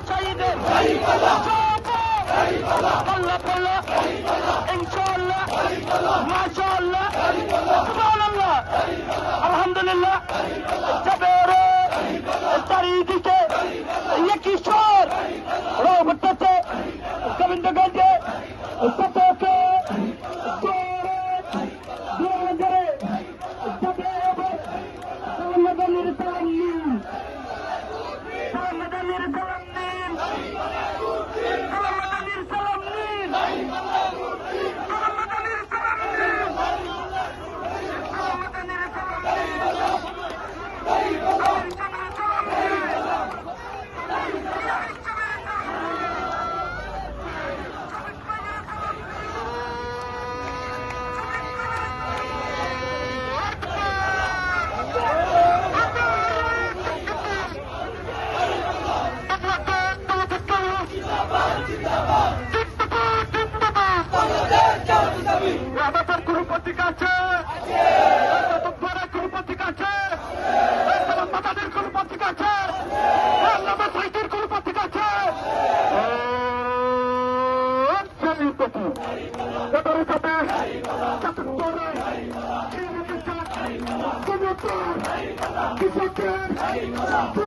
শহীদের আল্লাহ পাল্লা ইনশাআল্লাহ মাশাআল্লাহ সুবহানাল্লাহ আলহামদুলিল্লাহ জবেরে চারিদিকে কিশোর রোবটতে গোবিন্দগঞ্জে সতকে আমাদের কোন প্রতীক আছে কোন প্রতীক আছে মাতাদের কোন প্রতীক আছে আল্লামা সাইদের কোন প্রতীক আছে কৃষকের